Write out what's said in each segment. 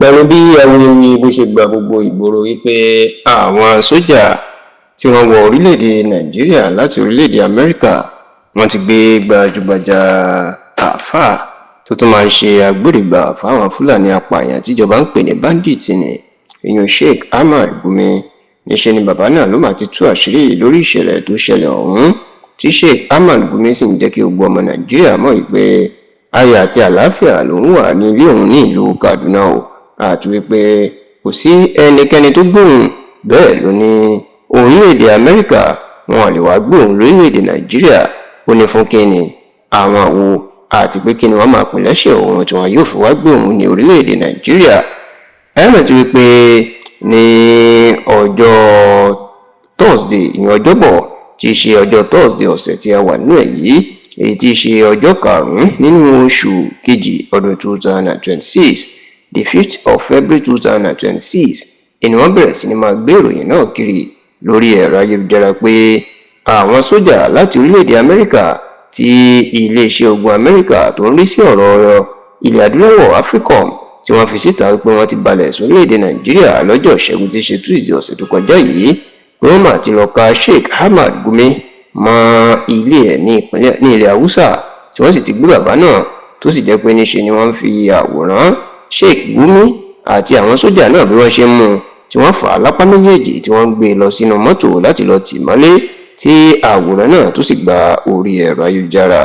pẹ̀lú bí awuyewuye bó ṣe gba gbogbo ìgboro wípé àwọn sójà tí wọ́n wọ orílẹ̀-èdè nàìjíríà láti orílẹ̀-èdè amẹ́ríkà wọ́n ti gbé gbajúgbajà àáfàá tó tún máa ń ṣe agbódegbà fáwọn fúlàní apààyàn tíjọba ń pè ní bandit ní èèyàn Sheikh Ahmad Gumi. níṣẹ́ ni bàbá náà ló máa ti tú àṣírí lórí ìṣẹ̀lẹ̀ tó ṣẹlẹ̀ ọ̀hún tí Sheikh Ahmad Gumi sì ń jẹ́ kí gbogbo ọmọ nàìjíríà mọ̀ wípé ayọ̀ àti àlàáfíà lòun wà ní ilé òun ní ìlú Kaduna o, àti wípé kò sí ẹnikẹ́ni tó gbóhùn bẹ́ẹ̀ ló ní orílẹ̀-èdè amẹ́ríkà wọn lè wá gbóhùn lórílẹ̀-èdè nàìjíríà ó ní fún kíni àwọn àwo àti pé kíni wọ́n máa pín lẹ́sẹ̀ òun tí wọn yóò fi wá gbóhùn ní orílẹ̀-èdè nàìjíríà. ẹ̀rọ ti wípé ní ọjọ́ Thursday ìyẹn ọjọ́bọ̀ tí í ṣe ọjọ́ Thursday ọ̀sẹ̀ tí a wà nínú ẹ̀ yìí èyí tí í ṣe ọjọ́ karùn-ún nínú oṣù kejì ọdún 2026 the 5th of February 2026 ni wọ́n bẹ̀rẹ̀ sí ni máa gbé ìròyìn náà kiri lórí ẹ̀rọ ayélujára pé àwọn sójà láti orílẹ̀-èdè amẹ́ríkà tí iléeṣẹ́ ogun amẹ́ríkà tó ń rí sí ọ̀rọ̀ ilẹ̀ adúláwọ̀ AFRICOM tí wọ́n fi síta pé wọ́n ti balẹ̀ sórílẹ̀-èdè nàìjíríà lọ́jọ́ ìṣẹ́gun tí í ṣe Tuesday ọ̀sẹ̀ tó kọjá yìí pé wọ́n máa ti lọ ka Sheikh Ahmad Gumi mọ́ ilé ẹ̀ ní ilẹ̀ haúsá tí wọ́n sì ti gbé bàbá náà tó sì jẹ́ pé níṣe ni wọ́n fi àwòrán Sheikh Gumi àti àwọn sójà náà bí wọ́n ṣe mú un tí wọ́n fà á lápá méjèèjì tí wọ́n gbé lọ sínú mọ́tò láti lọ tì mọ́lé tí àwòrán náà tó sì gba orí ẹ̀rọ ayélujára.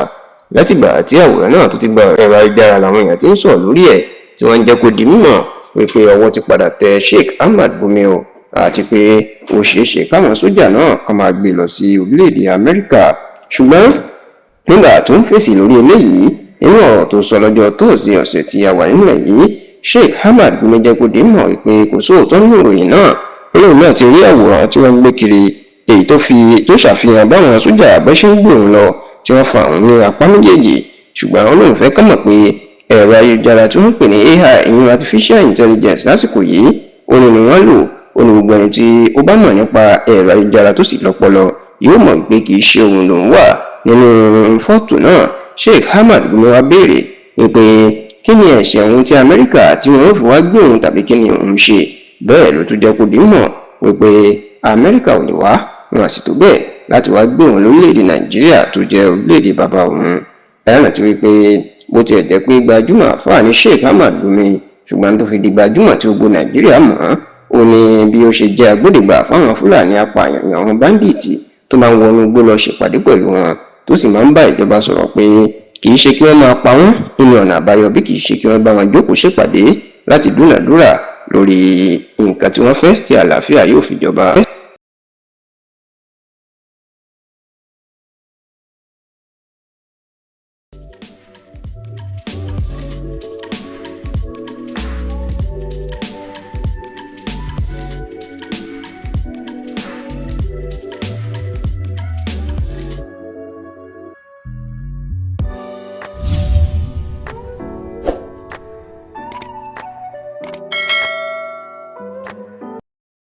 látìgbà tí àwòrán náà tó ti gba ẹ̀rọ ayélujára làwọn èèyàn ti ń sọ̀rọ̀ lórí ẹ̀ tí wọ́n ń jẹ́ kó di mímọ̀ wípé ọwọ́ ti padà tẹ Sheikh Ahmad Gumi o, àti pé ó ṣeéṣe káwọn sójà náà kàn máa gbé lọ sí orílẹ̀-èdè amẹ́ríkà. ṣùgbọ́n nígbà tó ń fèsì lórí eléyìí nínú ọ̀rọ̀ tó sọ lọ́jọ́ Thursday ọ̀sẹ̀ tí a wà nínú ẹ̀ yìí Sheikh Ahmad Gumi jẹ́ kó di mọ̀ pé kò sóòótọ́ nínú ìròyìn náà. olóòrùn náà ti rí àwòrán tí wọ́n ń gbé kiri èyí tó ṣàfihàn báwọn sójà bẹ́ ṣe ń gbòòrùn lọ tí wọ́n fa àwọn ní apá méjèèjì. ṣùgbọ́n olóòrùn fẹ́ ká mọ̀ pé ẹ̀rọ ayélujára tí wọ́n pè ní AI ìyẹn artificial intelligence lásìkò yìí òun ni wọ́n lò. ó ní gbogbo ẹni tí ó bá mọ̀ nípa ẹ̀rọ ayélujára tó sì lọ́pọlọ yóò mọ̀ pé kì í ṣe òun lòun wà nínú fọ́tò náà. Sheikh Ahmad Gumi wá béèrè wípé kí ni ẹ̀ṣẹ̀ òun tí amẹ́ríkà tí wọ́n fi wá gbé òun tàbí kí ni òun ṣe. bẹ́ẹ̀ ló tún jẹ́ kó di mọ̀ wípé amẹ́ríkà ò ní wá wọn àsì tó bẹ́ẹ̀ láti wá gbé òun lórílẹ̀‐èdè nàìjíríà tó jẹ́ orílẹ̀‐èdè bàbá òun. ẹ̀rọ ti wípé bó tiẹ̀ jẹ́ pé gbajúmọ̀ àfáà ní Sheikh Ahmad Gumi ṣùgbọ́n tó fi di gbajúmọ̀ tí gbogbo nàìjíríà mọ̀ ó ní bí ó ṣe jẹ́ agbódegbà fáwọn fúlàní apààyàn àwọn báńdíìtì tó máa ń wọnú igbó lọ ṣèpàdé pẹ̀lú wọn tó sì máa ń bá ìjọba sọ̀rọ̀ pé kì í ṣe kí wọ́n máa pa wọ́n nínú ọ̀nà àbáyọ bí kì í ṣe kí wọ́n bá wọn jókòó ṣèpàdé láti dúnàdúrà lórí nǹkan tí wọ́n fẹ́ tí àlàáfíà yóò fi jọba.